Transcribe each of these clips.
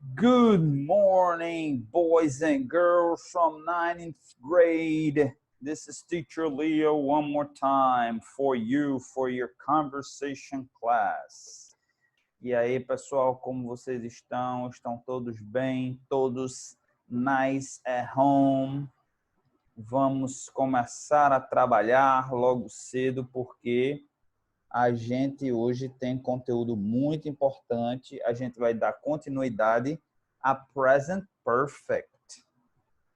Good morning, boys and girls from 9th grade. This is Teacher Leo one more time for you, for your conversation class. E aí, pessoal, como vocês estão? Estão todos bem? Todos nice at home? Vamos começar a trabalhar logo cedo, porque a gente hoje tem conteúdo muito importante. A gente vai dar continuidade a Present Perfect.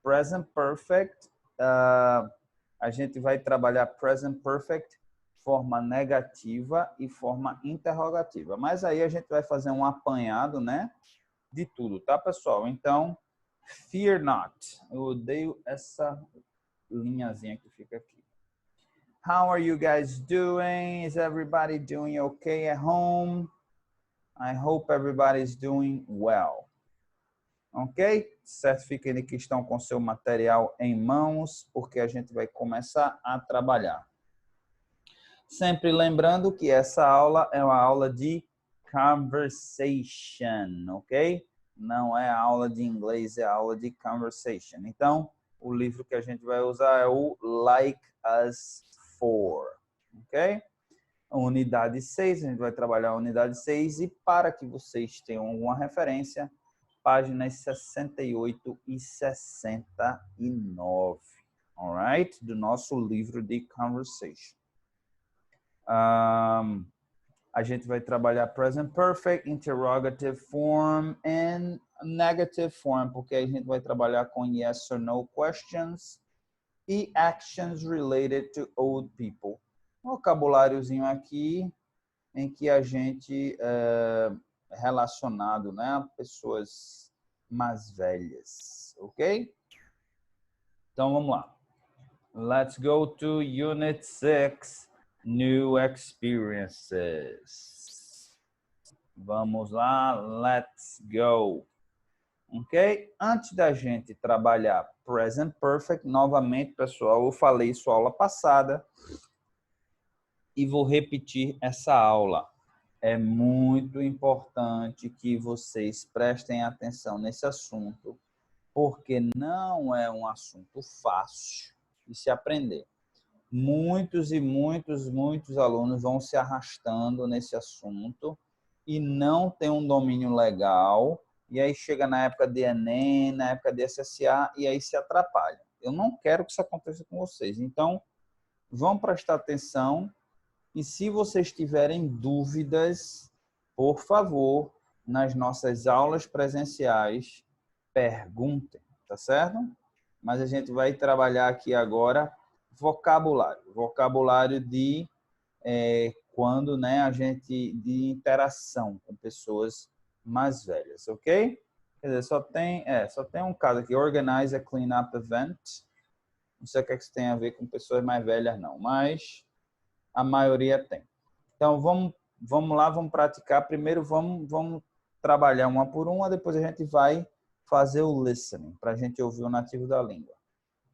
Present Perfect, a gente vai trabalhar Present Perfect, forma negativa e forma interrogativa. Mas aí a gente vai fazer um apanhado, né, de tudo, tá, pessoal? Então, fear not. Eu odeio essa linhazinha que fica aqui. How are you guys doing? Is everybody doing okay at home? I hope everybody's doing well. Ok? Certifiquem que estão com seu material em mãos, porque a gente vai começar a trabalhar. Sempre lembrando que essa aula é uma aula de conversation, ok? Não é aula de inglês, é aula de conversation. Então, o livro que a gente vai usar é o Like Us 4, ok? A unidade 6, a gente vai trabalhar a unidade 6 e para que vocês tenham alguma referência, páginas 68 e 69, alright? Do nosso livro de conversation. A gente vai trabalhar present perfect, interrogative form and negative form, porque a gente vai trabalhar com yes or no questions e actions related to old people. Um vocabuláriozinho aqui em que a gente relacionado, né, a pessoas mais velhas, ok? Então vamos lá. Let's go to Unit 6, New Experiences. Vamos lá, let's go. Ok? Antes da gente trabalhar Present Perfect, novamente, pessoal, eu falei isso na aula passada e vou repetir essa aula. É muito importante que vocês prestem atenção nesse assunto, porque não é um assunto fácil de se aprender. Muitos alunos vão se arrastando nesse assunto e não tem um domínio legal, e aí chega na época de Enem, na época de SSA, e aí se atrapalha. Eu não quero que isso aconteça com vocês. Então, vão prestar atenção. E se vocês tiverem dúvidas, por favor, nas nossas aulas presenciais, perguntem, tá certo? Mas a gente vai trabalhar aqui agora vocabulário. Vocabulário de quando, né, a gente de interação com pessoas mais velhas, ok? Quer dizer, só tem um caso aqui, organize a cleanup event. Não sei o que isso tem a ver com pessoas mais velhas, não, mas a maioria tem. Então, vamos lá, vamos praticar. Primeiro, vamos trabalhar uma por uma, depois a gente vai fazer o listening, para a gente ouvir o nativo da língua.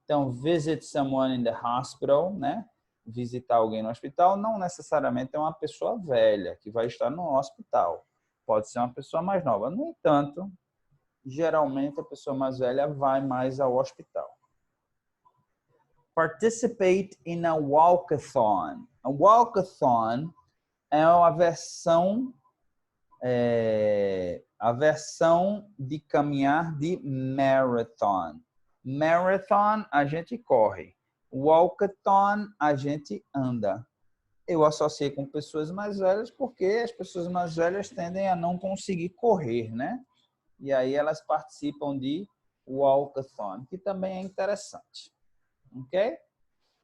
Então, visit someone in the hospital, né? Visitar alguém no hospital, não necessariamente é uma pessoa velha que vai estar no hospital. Pode ser uma pessoa mais nova. No entanto, geralmente a pessoa mais velha vai mais ao hospital. Participate in a walkathon. A walkathon é a versão de caminhar de marathon. Marathon, a gente corre. Walkathon, a gente anda. Eu associei com pessoas mais velhas porque as pessoas mais velhas tendem a não conseguir correr, né? E aí elas participam de walkathon, que também é interessante. Ok?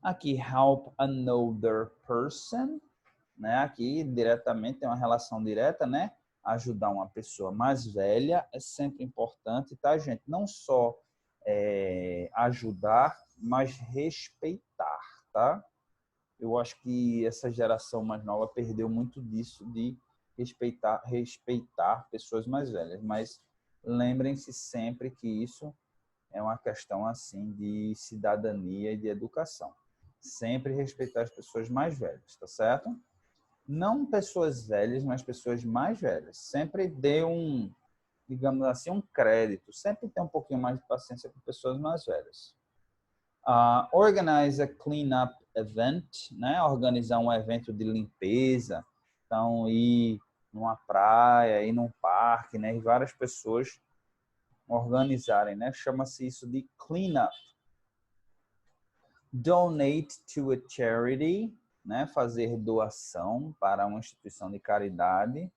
Aqui, help another person, né? Aqui, diretamente, tem uma relação direta, né? Ajudar uma pessoa mais velha é sempre importante, tá, gente? Não só ajudar, mas respeitar, tá? Eu acho que essa geração mais nova perdeu muito disso, de respeitar pessoas mais velhas. Mas lembrem-se sempre que isso é uma questão assim de cidadania e de educação. Sempre respeitar as pessoas mais velhas, tá certo? Não pessoas velhas, mas pessoas mais velhas. Sempre dê digamos assim, um crédito. Sempre tem um pouquinho mais de paciência com pessoas mais velhas. Organize a cleanup event, né? Organizar um evento de limpeza. Então, ir numa praia, ir num parque, né? E várias pessoas organizarem, né? Chama-se isso de cleanup. Donate to a charity, né? Fazer doação para uma instituição de caridade.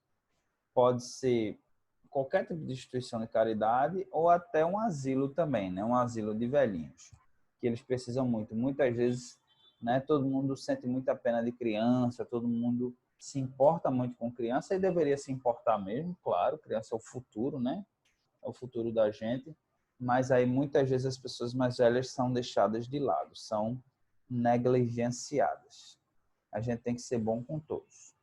Pode ser qualquer tipo de instituição de caridade ou até um asilo também, né? Um asilo de velhinhos, que eles precisam muito. Muitas vezes, né, todo mundo sente muita pena de criança, todo mundo se importa muito com criança e deveria se importar mesmo, claro, criança é o futuro, né? É o futuro da gente, mas aí muitas vezes as pessoas mais velhas são deixadas de lado, são negligenciadas. A gente tem que ser bom com todos.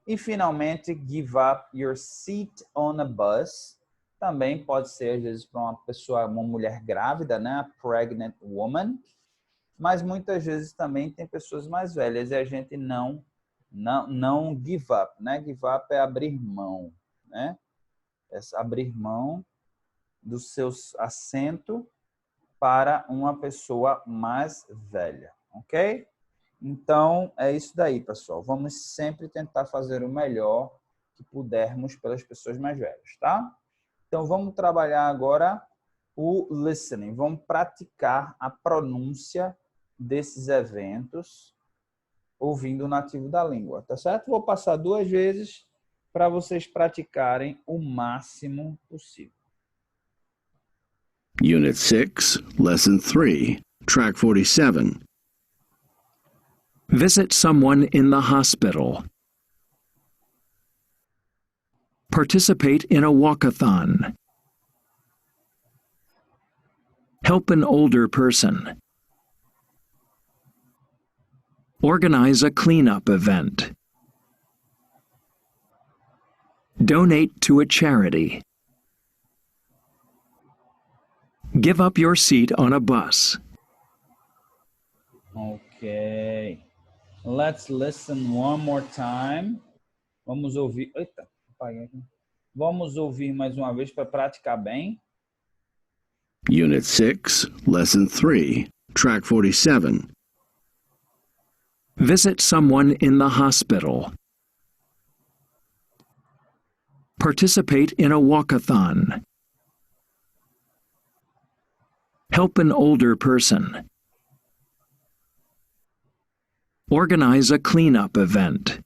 E, finalmente, give up your seat on a bus. Também pode ser, às vezes, para uma pessoa, uma mulher grávida, né? A pregnant woman. Mas, muitas vezes, também tem pessoas mais velhas e a gente não give up, né? Give up é abrir mão, né? É abrir mão do seu assento para uma pessoa mais velha, ok? Então, é isso daí, pessoal. Vamos sempre tentar fazer o melhor que pudermos pelas pessoas mais velhas, tá? Então, vamos trabalhar agora o listening. Vamos praticar a pronúncia desses eventos ouvindo o nativo da língua, tá certo? Vou passar 2 vezes para vocês praticarem o máximo possível. Unit 6, Lesson 3, Track 47. Visit someone in the hospital. Participate in a walkathon. Help an older person. Organize a cleanup event. Donate to a charity. Give up your seat on a bus. Ok. Let's listen one more time. Vamos ouvir. Eita, apaguei aqui. Vamos ouvir mais uma vez para praticar bem. Unit 6, Lesson 3, Track 47. Visit someone in the hospital. Participate in a walkathon. Help an older person. Organize a cleanup event.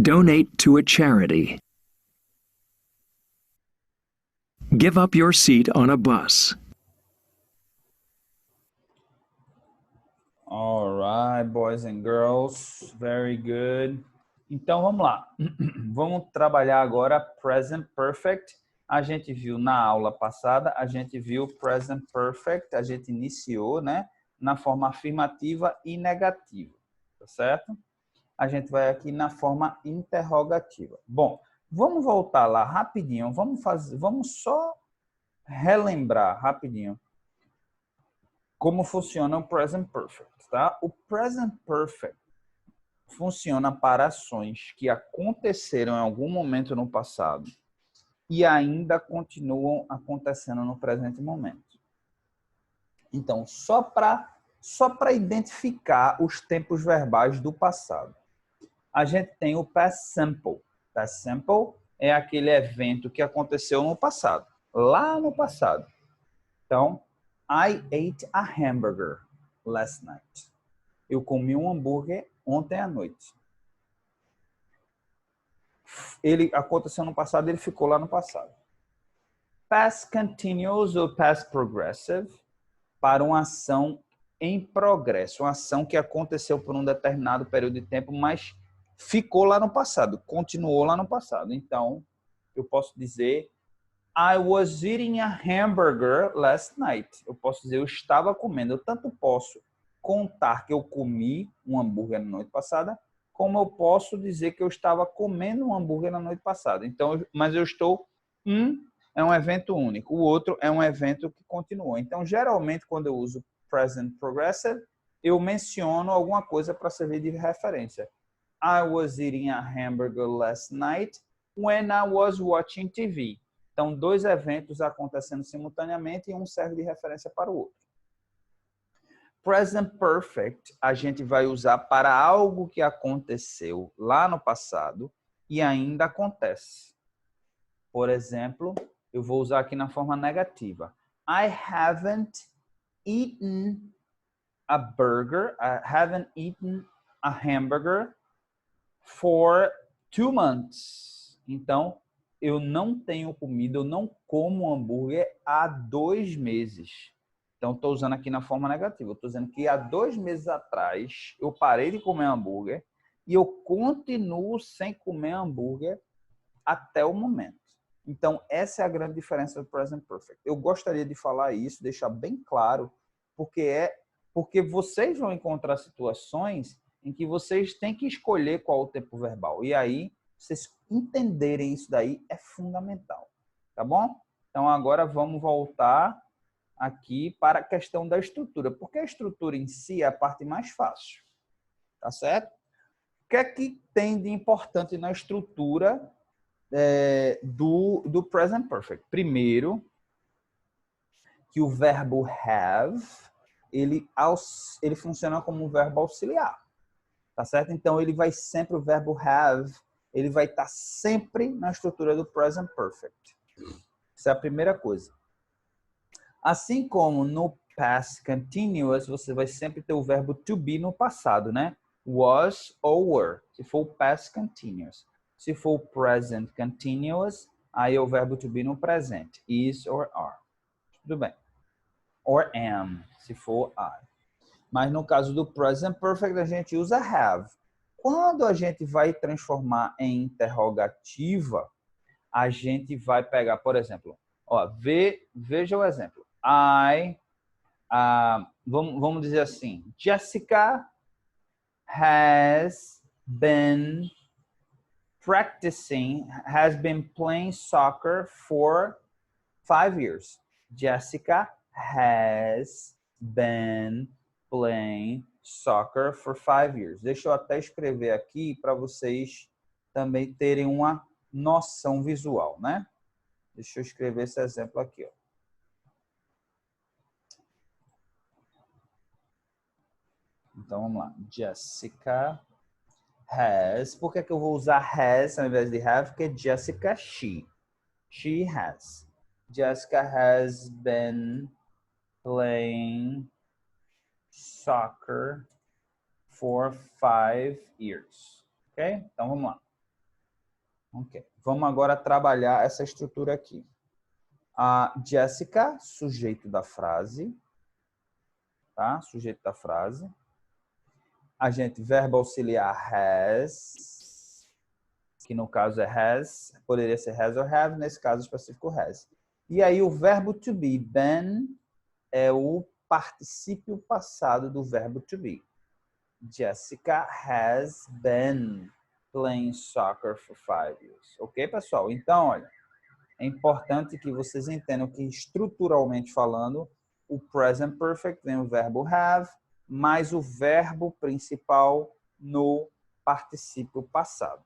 Donate to a charity. Give up your seat on a bus. All right, boys and girls. Very good. Então, vamos lá. Vamos trabalhar agora present perfect. A gente viu na aula passada, a gente viu present perfect, a gente iniciou, né, na forma afirmativa e negativa, tá certo? A gente vai aqui na forma interrogativa. Bom, vamos voltar lá rapidinho, vamos só relembrar rapidinho como funciona o present perfect, tá? O present perfect funciona para ações que aconteceram em algum momento no passado e ainda continuam acontecendo no presente momento. Então, só para identificar os tempos verbais do passado, a gente tem o past simple. Past simple é aquele evento que aconteceu no passado, lá no passado. Então, I ate a hamburger last night. Eu comi um hambúrguer ontem à noite. Ele aconteceu no passado, ele ficou lá no passado. Past continuous ou past progressive, para uma ação em progresso, uma ação que aconteceu por um determinado período de tempo, mas ficou lá no passado, continuou lá no passado. Então, eu posso dizer I was eating a hamburger last night. Eu posso dizer eu estava comendo. Eu tanto posso contar que eu comi um hambúrguer na noite passada, como eu posso dizer que eu estava comendo um hambúrguer na noite passada. Então, mas eu estou é um evento único. O outro é um evento que continuou. Então, geralmente, quando eu uso present progressive, eu menciono alguma coisa para servir de referência. I was eating a hamburger last night. when I was watching TV. Então, dois eventos acontecendo simultaneamente e um serve de referência para o outro. Present Perfect a gente vai usar para algo que aconteceu lá no passado e ainda acontece. Por exemplo, eu vou usar aqui na forma negativa. I haven't eaten a burger. I haven't eaten a hamburger for 2 months. Então, eu não tenho comido, eu não como hambúrguer há 2 meses. Então, estou usando aqui na forma negativa. Estou dizendo que há 2 meses atrás eu parei de comer hambúrguer e eu continuo sem comer hambúrguer até o momento. Então, essa é a grande diferença do Present Perfect. Eu gostaria de falar isso, deixar bem claro, porque vocês vão encontrar situações em que vocês têm que escolher qual o tempo verbal. E aí, vocês entenderem isso daí é fundamental. Tá bom? Então, agora vamos voltar aqui para a questão da estrutura, porque a estrutura em si é a parte mais fácil, tá certo? O que é que tem de importante na estrutura do Present Perfect? Primeiro, que o verbo have, ele funciona como um verbo auxiliar, tá certo? Então, ele vai sempre, o verbo have, ele vai estar sempre na estrutura do Present Perfect. Essa é a primeira coisa. Assim como no past continuous, você vai sempre ter o verbo to be no passado, né? Was ou were, se for past continuous. Se for present continuous, aí é o verbo to be no presente. Is or are. Tudo bem. Or am, se for I. Mas no caso do present perfect, a gente usa have. Quando a gente vai transformar em interrogativa, a gente vai pegar, por exemplo, ó, veja o exemplo. Vamos dizer assim, Jessica has been playing soccer for 5 years. Jessica has been playing soccer for 5 years. Deixa eu até escrever aqui para vocês também terem uma noção visual, né? Deixa eu escrever esse exemplo aqui, ó. Então, vamos lá. Jessica has. Por que eu vou usar has ao invés de have? Porque Jessica, she. She has. Jessica has been playing soccer for 5 years. Ok? Então, vamos lá. Ok. Vamos agora trabalhar essa estrutura aqui. A Jessica, sujeito da frase. Tá? Sujeito da frase. A gente, verbo auxiliar has, que no caso é has, poderia ser has or have, nesse caso específico has. E aí o verbo to be, been, é o particípio passado do verbo to be. Jessica has been playing soccer for 5 years. Ok, pessoal? Então, olha, é importante que vocês entendam que estruturalmente falando, o present perfect vem o verbo have, mais o verbo principal no particípio passado.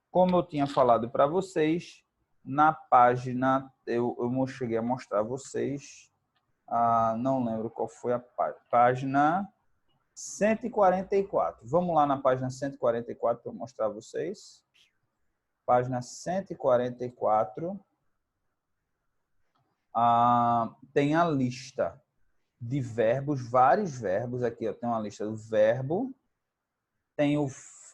Como eu tinha falado para vocês, na página, eu cheguei a mostrar a vocês, não lembro qual foi a página 144. Vamos lá na página 144 para mostrar a vocês. Página 144. Tem a lista de verbos, vários verbos aqui, ó, tem uma lista do verbo, tem o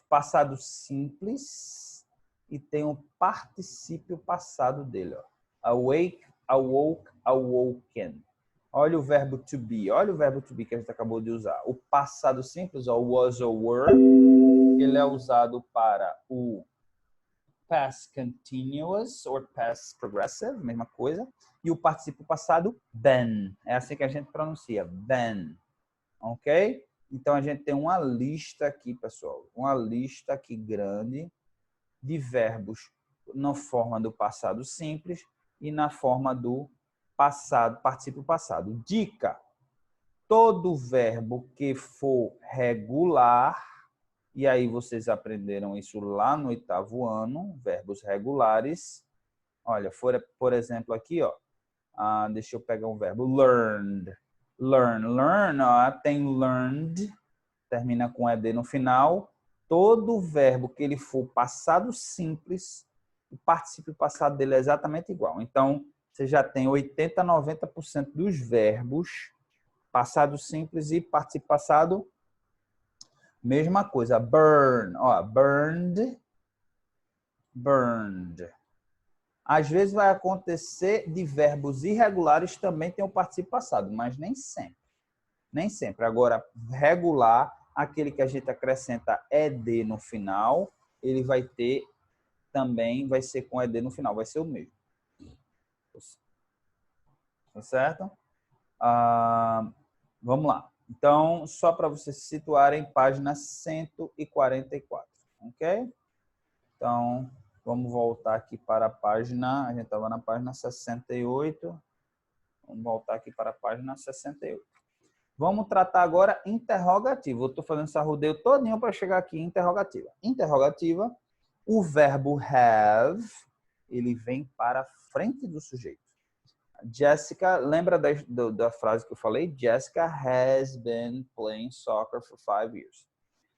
passado simples e tem o particípio passado dele, ó. Awake, awoke, awoken. Olha o verbo to be, olha o verbo to be que a gente acabou de usar. O passado simples, ó, was or were, ele é usado para o past continuous or past progressive, mesma coisa. E o particípio passado, been. É assim que a gente pronuncia, been. Ok? Então, a gente tem uma lista aqui, pessoal. Uma lista aqui grande de verbos na forma do passado simples e na forma do passado, particípio passado. Dica: todo verbo que for regular E aí vocês aprenderam isso lá no 8º ano, verbos regulares. Olha, por exemplo, aqui, ó. Deixa eu pegar um verbo, learned. Learn, ó, tem learned, termina com ed no final. Todo verbo que ele for passado simples, o particípio passado dele é exatamente igual. Então, você já tem 80, 90% dos verbos, passado simples e particípio passado, mesma coisa. Burn, ó, burned, burned. Às vezes vai acontecer de verbos irregulares também tem o particípio passado, mas nem sempre. Nem sempre. Agora, regular, aquele que a gente acrescenta ed no final, ele vai ter também, vai ser com ed no final, vai ser o mesmo. Tá certo? Vamos lá. Então, só para vocês se situarem, página 144, ok? Então, vamos voltar aqui para a página, a gente estava na página 68, vamos voltar aqui para a página 68. Vamos tratar agora interrogativo. Eu estou fazendo esse rodeio todinho para chegar aqui em interrogativa. Interrogativa, o verbo have, ele vem para frente do sujeito. Jessica, lembra da frase que eu falei? Jessica has been playing soccer for 5 years.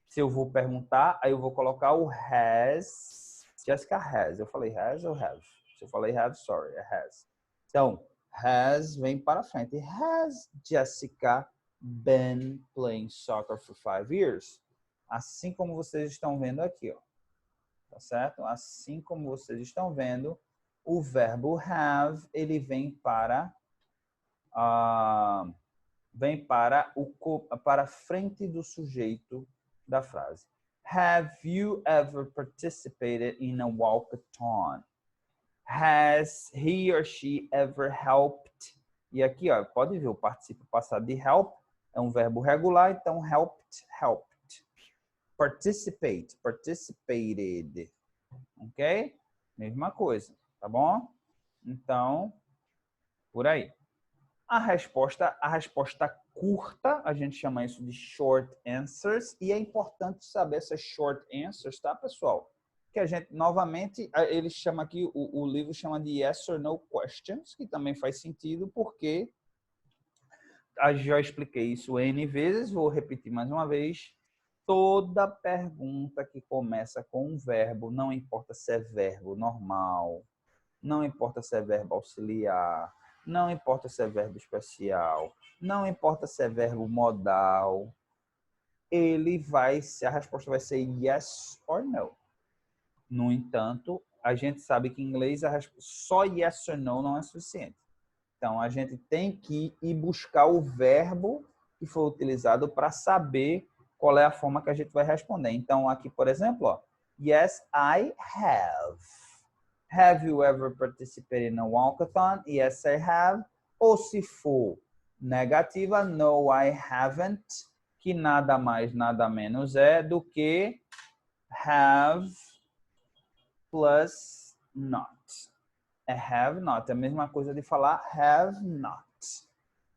Se eu vou perguntar, aí eu vou colocar o has. Jessica has. Eu falei has ou have? Se eu falei have, sorry, é has. Então, has vem para frente. Has Jessica been playing soccer for 5 years? Assim como vocês estão vendo aqui, ó. Tá certo? Assim como vocês estão vendo, o verbo have, ele vem para para frente do sujeito da frase. Have you ever participated in a walkathon? Has he or she ever helped? E aqui, ó, pode ver o particípio passado de help é um verbo regular, então helped, helped. Participate, participated. Ok? Mesma coisa, tá bom? Então, por aí. A resposta curta, a gente chama isso de short answers, e é importante saber essas short answers, tá, pessoal? Que a gente, novamente, ele chama aqui, o livro chama de yes or no questions, que também faz sentido, porque já expliquei isso N vezes, vou repetir mais uma vez. Toda pergunta que começa com um verbo, não importa se é verbo normal, não importa se é verbo auxiliar, não importa se é verbo especial, não importa se é verbo modal, a resposta vai ser yes or no. No entanto, a gente sabe que em inglês só yes or no não é suficiente. Então, a gente tem que ir buscar o verbo que foi utilizado para saber qual é a forma que a gente vai responder. Então, aqui, por exemplo, ó, yes, I have. Have you ever participated in a walkathon? Yes, I have. Ou se for negativa, no, I haven't, que nada mais, nada menos é do que have plus not. É have not. É a mesma coisa de falar have not.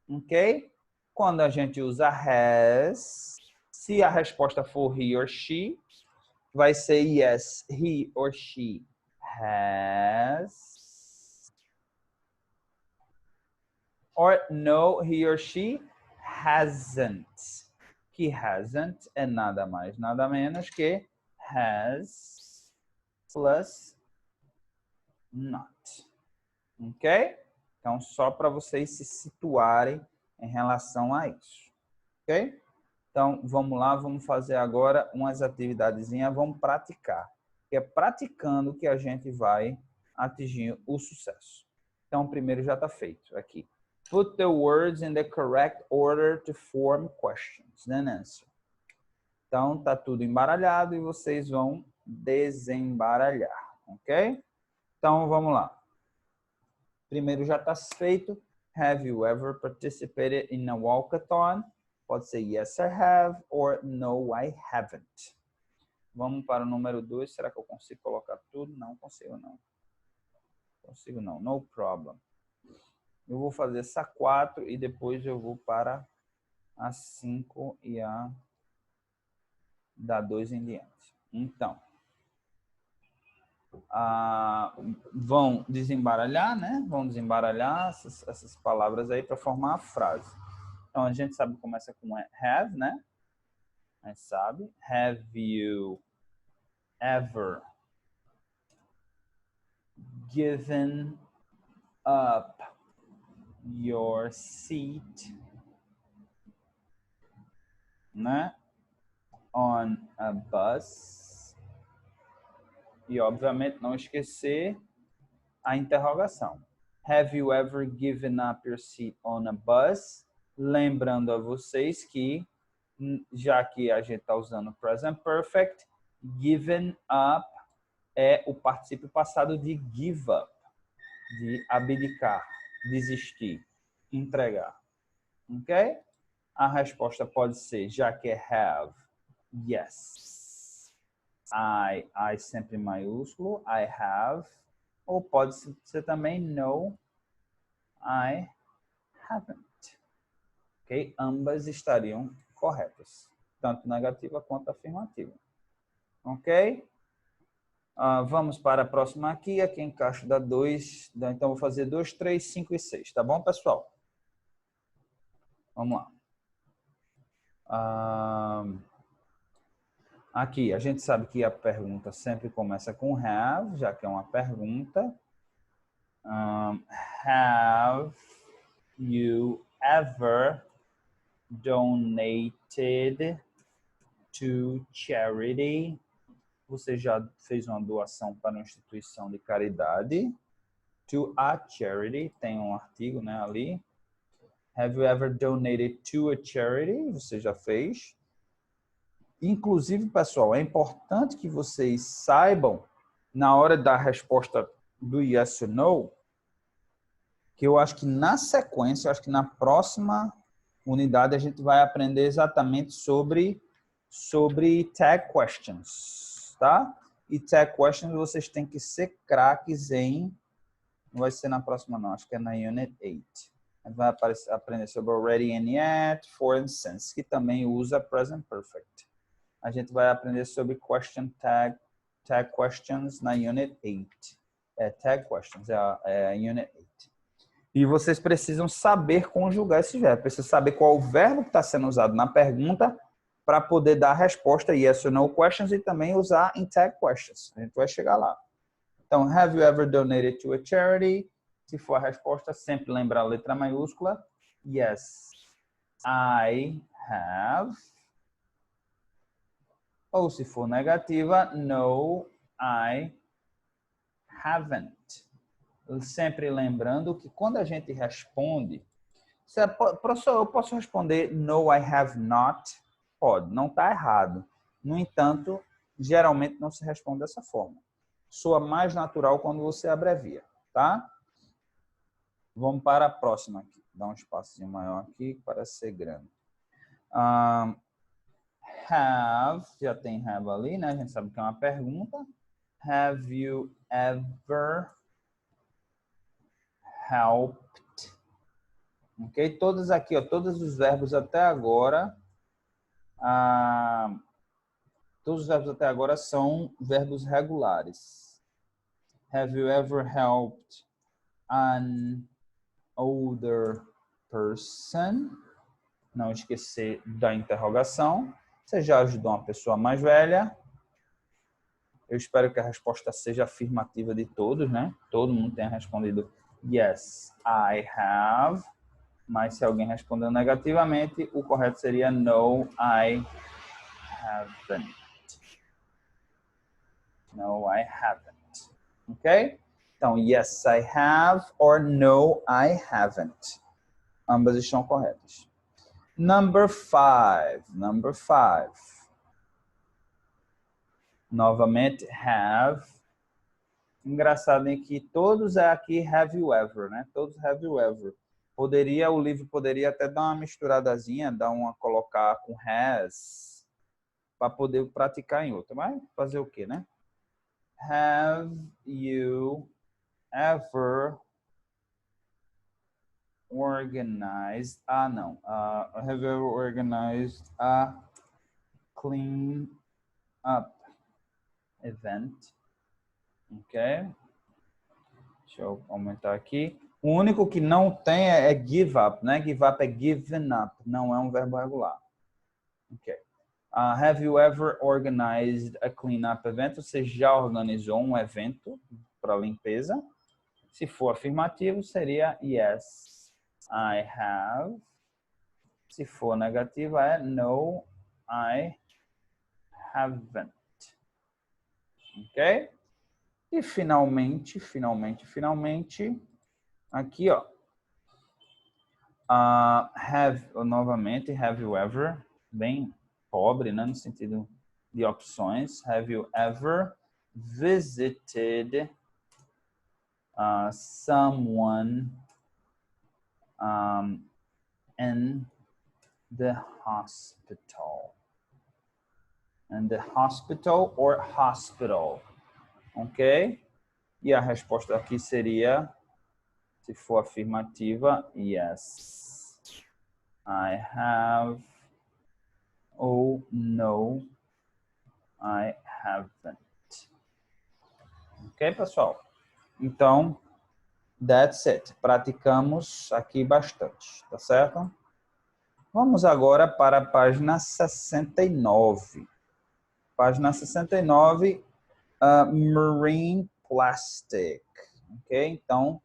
Ok? Quando a gente usa has, se a resposta for he or she, vai ser yes, he or she has. Or no, he or she hasn't. Que hasn't é nada mais, nada menos que has plus not. Ok? Então, só para vocês se situarem em relação a isso. Ok? Então, vamos lá, vamos fazer agora umas atividadezinhas, vamos praticar. Que é praticando que a gente vai atingir o sucesso. Então, o primeiro já está feito aqui. Put the words in the correct order to form questions, then answer. Então, tá tudo embaralhado e vocês vão desembaralhar, ok? Então, vamos lá. Primeiro já está feito. Have you ever participated in a walkathon? Pode ser yes, I have, or no, I haven't. Vamos para o número 2. Será que eu consigo colocar tudo? Não consigo, não. Consigo, não. No problem. Eu vou fazer essa 4 e depois eu vou para a 5 e a da 2 em diante. Então, vão desembaralhar, né? Vão desembaralhar essas palavras aí para formar a frase. Então, a gente sabe que começa com have, né? A gente sabe. Have you ever given up your seat, né? On a bus? E, obviamente, não esquecer a interrogação. Have you ever given up your seat on a bus? Lembrando a vocês que, já que a gente está usando present perfect, given up é o particípio passado de give up, de abdicar, desistir, entregar. Ok? A resposta pode ser, já que é have, yes. I sempre maiúsculo, I have. Ou pode ser também no, I haven't. Ok? Ambas estariam corretas, tanto negativa quanto afirmativa. Ok? Vamos para a próxima aqui. Aqui encaixa da 2. Então, vou fazer 2, 3, 5 e 6. Tá bom, pessoal? Vamos lá. Aqui, a gente sabe que a pergunta sempre começa com have, já que é uma pergunta. Have you ever donated to charity? Você já fez uma doação para uma instituição de caridade? To a charity, tem um artigo, né, ali. Have you ever donated to a charity? Você já fez? Inclusive, pessoal, é importante que vocês saibam, na hora da resposta do yes or no, que eu acho que na sequência, eu acho que na próxima unidade a gente vai aprender exatamente sobre tag questions, tá? E tag questions vocês têm que ser craques em... Não vai ser na próxima não, acho que é na Unit 8. A gente vai aprender sobre already and yet, for and since, que também usa present perfect. A gente vai aprender sobre question tag questions na Unit 8. Tag questions, é a Unit 8. E vocês precisam saber conjugar esse verbo. Precisam saber qual o verbo que está sendo usado na pergunta para poder dar a resposta yes or no questions e também usar em tag questions. A gente vai chegar lá. Então, have you ever donated to a charity? Se for a resposta, sempre lembrar a letra maiúscula. Yes, I have. Ou se for negativa, no, I haven't. Sempre lembrando que quando a gente responde, professor, eu posso responder no, I have not? Pode, não está errado. No entanto, geralmente não se responde dessa forma. Soa mais natural quando você abrevia, tá? Vamos para a próxima aqui. Dá um espacinho maior aqui para ser grande. Have, já tem have ali, né? A gente sabe que é uma pergunta. Have you ever helped? Ok? Todos aqui, ó, todos os verbos até agora, todos os verbos até agora são verbos regulares. Have you ever helped an older person? Não esquecer da interrogação. Você já ajudou uma pessoa mais velha? Eu espero que a resposta seja afirmativa de todos, né? Todo mundo tenha respondido yes, I have. Mas se alguém respondeu negativamente, o correto seria no, I haven't. No, I haven't. Ok? Então, yes, I have or no, I haven't. Ambas estão corretas. Number 5. Number 5. Novamente, have. Engraçado é que todos aqui have you ever, né? Todos have you ever. O livro poderia até dar uma misturadazinha, colocar com has, para poder praticar em outra. Mas fazer o quê, né? Have you ever organized... não. Have you ever organized a clean up event. Ok? Deixa eu aumentar aqui. O único que não tem é give up, né? Give up é given up, não é um verbo regular. Ok. Have you ever organized a cleanup event? Você já organizou um evento para limpeza? Se for afirmativo, seria yes, I have. Se for negativo, é no, I haven't. Ok? E finalmente, aqui, ó. Novamente, have you ever, bem pobre, né, no sentido de opções. Have you ever visited someone in the hospital? In the hospital or hospital? Ok? E a resposta aqui seria, se for afirmativa, yes, I have, ou no, I haven't. Ok, pessoal? Então, that's it. Praticamos aqui bastante, tá certo? Vamos agora para a página 69. Página 69, marine plastic. Ok? Então,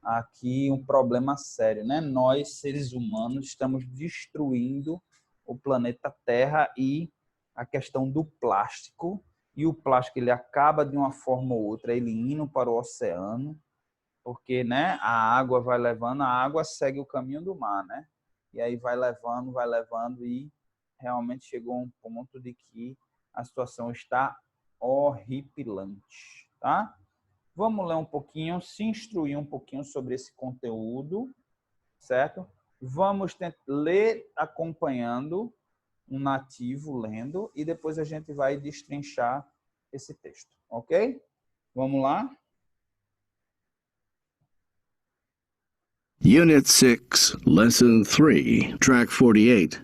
aqui um problema sério, né? Nós, seres humanos, estamos destruindo o planeta Terra e a questão do plástico. E o plástico, ele acaba de uma forma ou outra, ele indo para o oceano, porque, né, a água vai levando, a água segue o caminho do mar, né? E aí vai levando e realmente chegou a um ponto de que a situação está horripilante, tá? Vamos ler um pouquinho, se instruir um pouquinho sobre esse conteúdo, certo? Vamos ler acompanhando um nativo lendo e depois a gente vai destrinchar esse texto, ok? Vamos lá? Unit 6, Lesson 3, Track 48.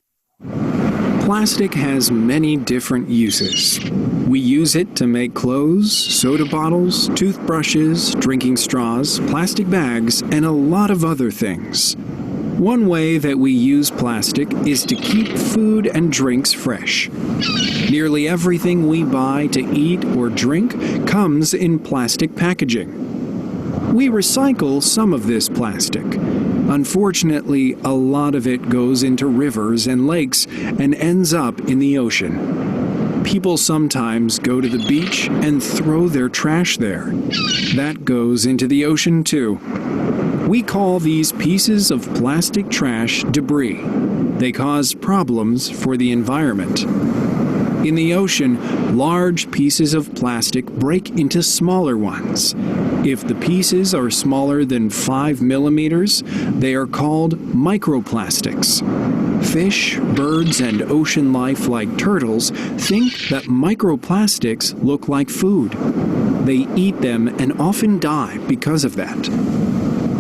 Plastic has many different uses. We use it to make clothes, soda bottles, toothbrushes, drinking straws, plastic bags, and a lot of other things. One way that we use plastic is to keep food and drinks fresh. Nearly everything we buy to eat or drink comes in plastic packaging. We recycle some of this plastic. Unfortunately, a lot of it goes into rivers and lakes and ends up in the ocean. People sometimes go to the beach and throw their trash there. That goes into the ocean too. We call these pieces of plastic trash debris. They cause problems for the environment. In the ocean, large pieces of plastic break into smaller ones. If the pieces are smaller than 5 millimeters, they are called microplastics. Fish, birds, and ocean life like turtles think that microplastics look like food. They eat them and often die because of that.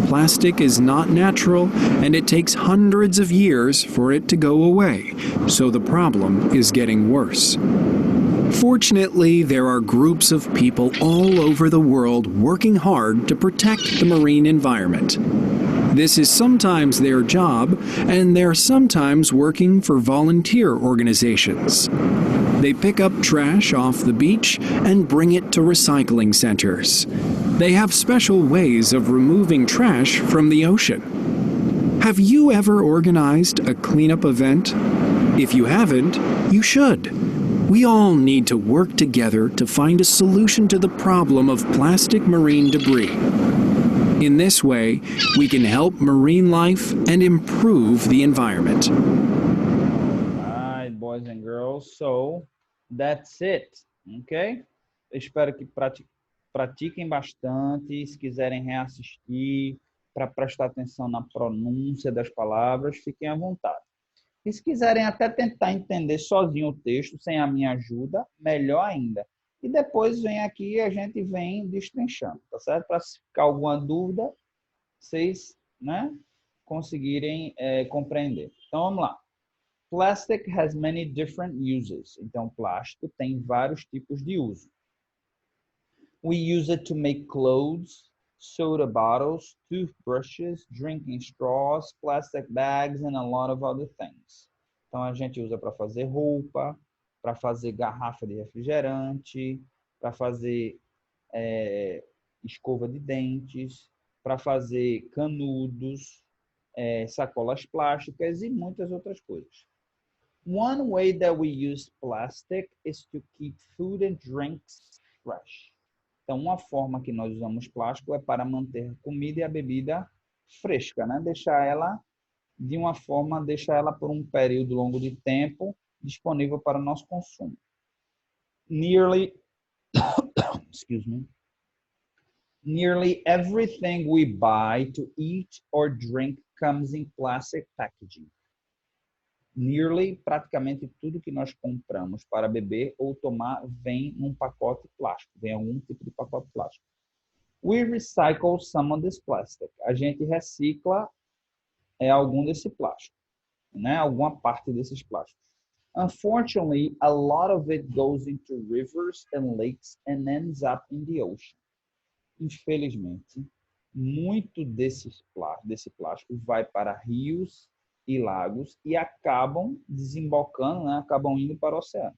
Plastic is not natural, and it takes hundreds of years for it to go away, so the problem is getting worse. Fortunately, there are groups of people all over the world working hard to protect the marine environment. This is sometimes their job, and they're sometimes working for volunteer organizations. They pick up trash off the beach and bring it to recycling centers. They have special ways of removing trash from the ocean. Have you ever organized a cleanup event? If you haven't, you should. We all need to work together to find a solution to the problem of plastic marine debris. In this way, we can help marine life and improve the environment. All right, boys and girls, so that's it, ok? Espero que pratiquem bastante, se quiserem reassistir, para prestar atenção na pronúncia das palavras, fiquem à vontade. E se quiserem até tentar entender sozinho o texto, sem a minha ajuda, melhor ainda. E depois vem aqui e a gente vem destrinchando, tá certo? Para se ficar alguma dúvida, vocês, né, conseguirem compreender. Então, vamos lá. Plastic has many different uses. Então, plástico tem vários tipos de uso. We use it to make clothes, soda bottles, toothbrushes, drinking straws, plastic bags, and a lot of other things. Então, a gente usa para fazer roupa, para fazer garrafa de refrigerante, para fazer escova de dentes, para fazer canudos, sacolas plásticas e muitas outras coisas. One way that we use plastic is to keep food and drinks fresh. Então, uma forma que nós usamos plástico é para manter a comida e a bebida fresca, né? Deixar ela por um período longo de tempo disponível para o nosso consumo. Nearly everything we buy to eat or drink comes in plastic packaging. Praticamente tudo que nós compramos para beber ou tomar vem num pacote plástico, vem algum tipo de pacote plástico. We recycle some of this plastic. A gente recicla algum desse plástico, né? Alguma parte desses plásticos. Unfortunately, a lot of it goes into rivers and lakes and ends up in the ocean. Infelizmente, muito desse plástico vai para rios e lagos e acabam desembocando, né? Acabam indo para o oceano.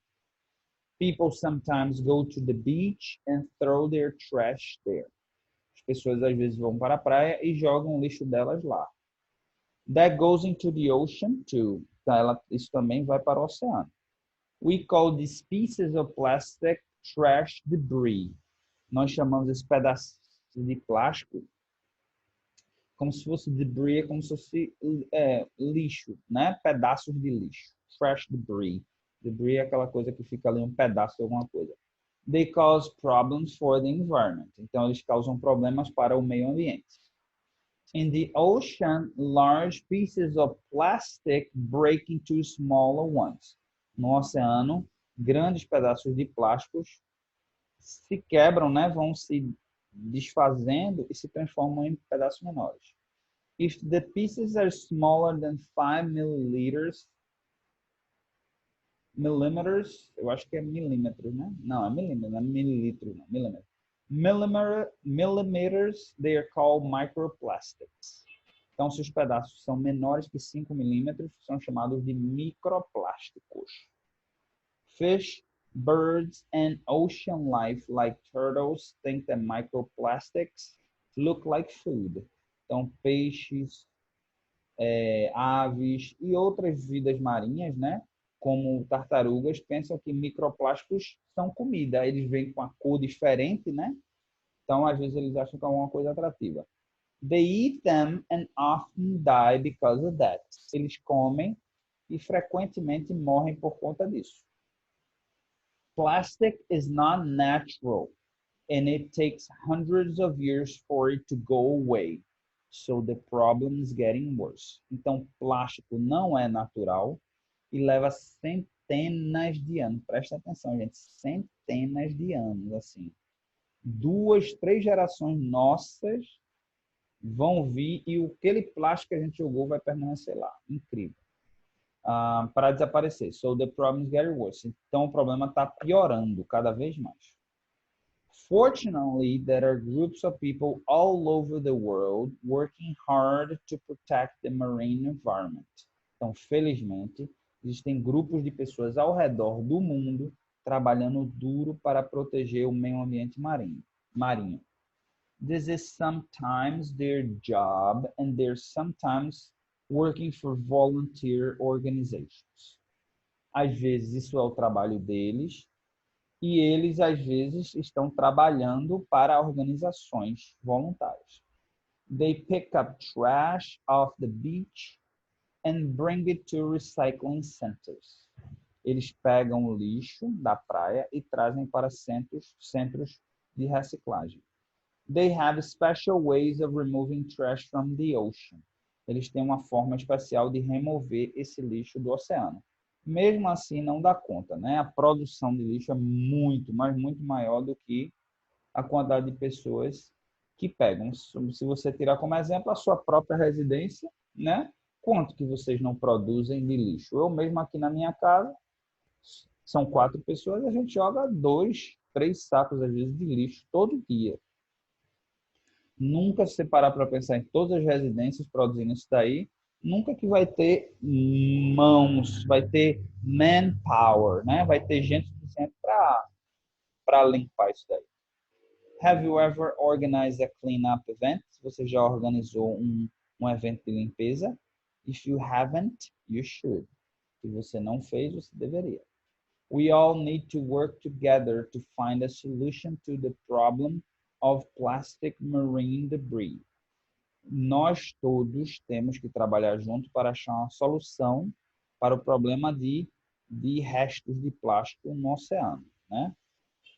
People sometimes go to the beach and throw their trash there. As pessoas às vezes vão para a praia e jogam o lixo delas lá. That goes into the ocean too. Então, isso também vai para o oceano. We call these pieces of plastic trash debris. Nós chamamos esse pedaço de plástico como se fosse debris, como se fosse lixo, né? Pedaços de lixo. Trash debris. Debris é aquela coisa que fica ali, um pedaço de alguma coisa. They cause problems for the environment. Então, eles causam problemas para o meio ambiente. In the ocean, large pieces of plastic break into smaller ones. No oceano, grandes pedaços de plásticos se quebram, né? Vão se desfazendo e se transformam em pedaços menores. If the pieces are smaller than 5 millimeters, eu acho que é milímetros, né? Não, é milímetro, não é mililitro, não, milímetro. Millimeters, they are called microplastics. Então, se os pedaços são menores que 5 milímetros, são chamados de microplásticos. Fish, birds, and ocean life, like turtles, think that microplastics look like food. Então, peixes, aves e outras vidas marinhas, né? Como tartarugas, pensam que microplásticos são comida. Eles vêm com a cor diferente, né? Então, às vezes, eles acham que é uma coisa atrativa. They eat them and often die because of that. Eles comem e frequentemente morrem por conta disso. Plastic is not natural, and it takes hundreds of years for it to go away. So the problem is getting worse. Então, plástico não é natural e leva centenas de anos. Presta atenção, gente. Centenas de anos, assim. 2, 3 gerações nossas vão vir e aquele plástico que a gente jogou vai permanecer lá. Incrível. Para desaparecer. So the problem is getting worse. Então, o problema está piorando cada vez mais. Fortunately, there are groups of people all over the world working hard to protect the marine environment. Então, felizmente, existem grupos de pessoas ao redor do mundo trabalhando duro para proteger o meio ambiente marinho. This is sometimes their job, and they're sometimes working for volunteer organizations. Às vezes isso é o trabalho deles, e eles às vezes estão trabalhando para organizações voluntárias. They pick up trash off the beach and bring it to recycling centers. Eles pegam o lixo da praia e trazem para centros de reciclagem. They have special ways of removing trash from the ocean. Eles têm uma forma especial de remover esse lixo do oceano. Mesmo assim, não dá conta, né? A produção de lixo é muito, mas muito maior do que a quantidade de pessoas que pegam. Se você tirar como exemplo a sua própria residência, né? Quanto que vocês não produzem de lixo? Eu mesmo aqui na minha casa, são 4 pessoas, a gente joga 2, 3 sacos, às vezes, de lixo todo dia. Nunca se parar para pensar em todas as residências produzindo isso daí, nunca que vai ter mãos, vai ter manpower, né? Vai ter gente suficiente para limpar isso daí. Have you ever organized a cleanup event? Você já organizou um evento de limpeza? If you haven't, you should. Se você não fez, você deveria. We all need to work together to find a solution to the problem of plastic marine debris. Nós todos temos que trabalhar junto para achar uma solução para o problema de restos de plástico no oceano, né?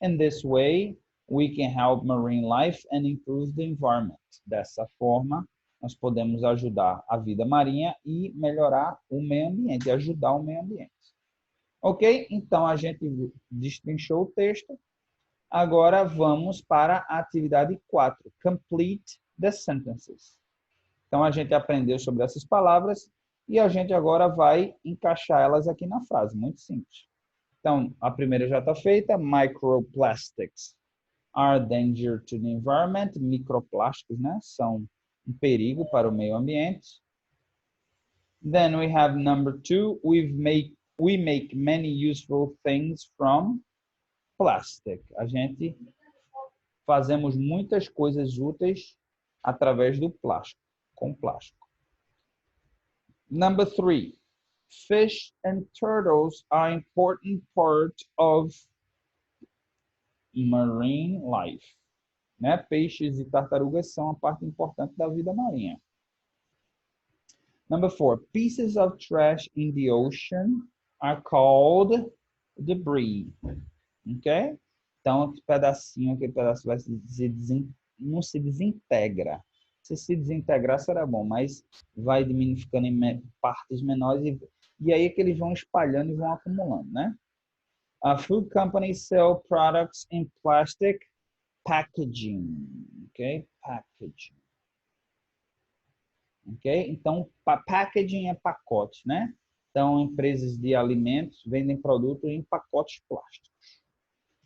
In this way, we can help marine life and improve the environment. Dessa forma, nós podemos ajudar a vida marinha e melhorar o meio ambiente, ajudar o meio ambiente. Ok? Então, a gente destrinchou o texto. Agora, vamos para a atividade 4. Complete the sentences. Então, a gente aprendeu sobre essas palavras e a gente agora vai encaixar elas aqui na frase. Muito simples. Então, a primeira já está feita. Microplastics are danger to the environment. Microplásticos, né, são um perigo para o meio ambiente. Then we have number 2. We make many useful things from plastic. A gente fazemos muitas coisas úteis através do plástico, com plástico. Number 3. Fish and turtles are important part of marine life. Né? Peixes e tartarugas são uma parte importante da vida marinha. Number 4. Pieces of trash in the ocean are called debris. Ok? Então, aquele pedaço vai não se desintegra. Se desintegrar, será bom, mas vai diminuindo em partes menores e aí é que eles vão espalhando e vão acumulando, né? Food companies sell products in plastic packaging. Ok? Packaging. Ok? Então, packaging é pacote, né? Então, empresas de alimentos vendem produtos em pacotes plásticos.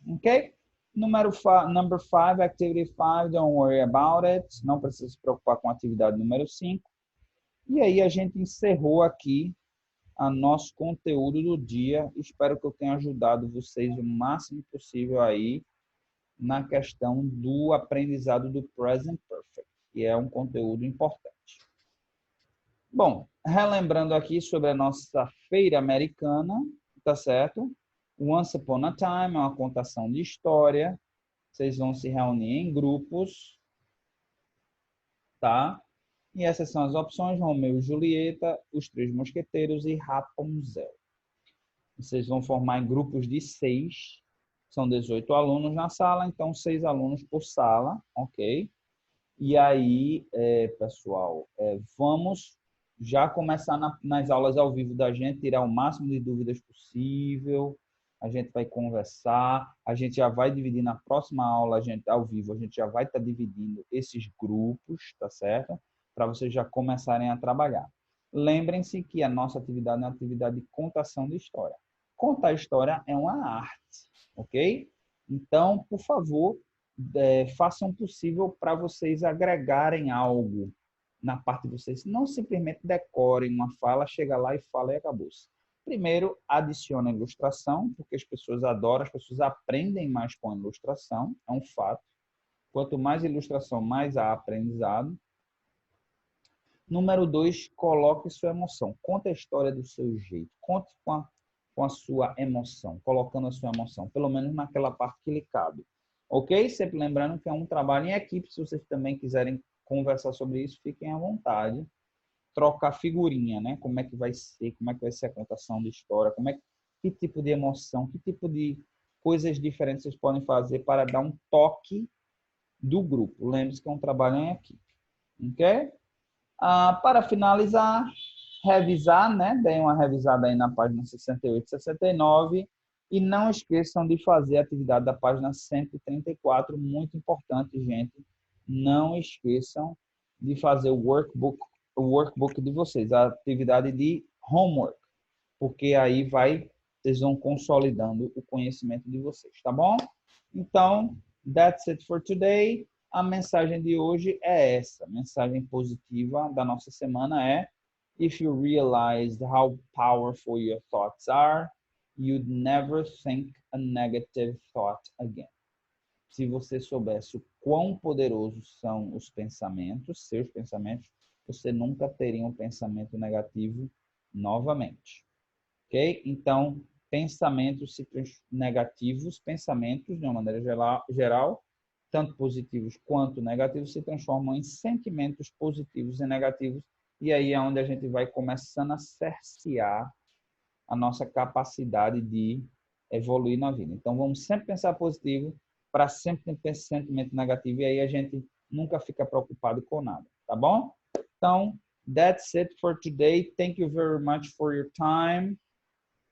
Ok? Number 5, activity 5, don't worry about it. Não precisa se preocupar com a atividade número 5. E aí a gente encerrou aqui o nosso conteúdo do dia. Espero que eu tenha ajudado vocês o máximo possível aí na questão do aprendizado do Present Perfect, que é um conteúdo importante. Bom, relembrando aqui sobre a nossa feira americana, tá certo? Once Upon a Time é uma contação de história. Vocês vão se reunir em grupos, tá? E essas são as opções: Romeu e Julieta, Os Três Mosqueteiros e Rapunzel. Vocês vão formar em grupos de 6. São 18 alunos na sala, então 6 alunos por sala, ok? E aí, pessoal, vamos já começar nas aulas ao vivo da gente, tirar o máximo de dúvidas possível. A gente vai conversar, a gente já vai dividir na próxima aula, ao vivo, a gente já vai estar dividindo esses grupos, tá certo? Para vocês já começarem a trabalhar. Lembrem-se que a nossa atividade é uma atividade de contação de história. Contar história é uma arte, ok? Então, por favor, façam o possível para vocês agregarem algo na parte de vocês. Não simplesmente decorem uma fala, chega lá e fala e acabou-se. Primeiro, adicione a ilustração, porque as pessoas adoram, as pessoas aprendem mais com a ilustração, é um fato. Quanto mais ilustração, mais há aprendizado. Número 2, coloque sua emoção. Conte a história do seu jeito. Conte com a sua emoção, colocando a sua emoção, pelo menos naquela parte que lhe cabe. Ok? Sempre lembrando que é um trabalho em equipe. Se vocês também quiserem conversar sobre isso, fiquem à vontade. Trocar figurinha, né? Como é que vai ser a contação de história, que tipo de emoção, que tipo de coisas diferentes vocês podem fazer para dar um toque do grupo. Lembre-se que é um trabalho em equipe. Ok? Para finalizar, revisar, né? Deem uma revisada aí na página 68 e 69 e não esqueçam de fazer a atividade da página 134, muito importante, gente. Não esqueçam de fazer o workbook o workbook de vocês, a atividade de homework, porque aí vocês vão consolidando o conhecimento de vocês, tá bom? Então, that's it for today. A mensagem de hoje é essa. A mensagem positiva da nossa semana é: if you realized how powerful your thoughts are, you'd never think a negative thought again. Se você soubesse o quão poderosos são os pensamentos, seus pensamentos, você nunca teria um pensamento negativo novamente. Ok? Então, pensamentos negativos, pensamentos, de uma maneira geral, tanto positivos quanto negativos, se transformam em sentimentos positivos e negativos, e aí é onde a gente vai começando a cercear a nossa capacidade de evoluir na vida. Então, vamos sempre pensar positivo, para sempre ter sentimento negativo, e aí a gente nunca fica preocupado com nada, tá bom? Então, that's it for today. Thank you very much for your time,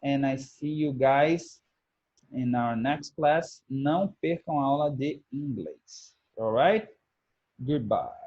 and I see you guys in our next class. Não percam a aula de inglês. All right? Goodbye.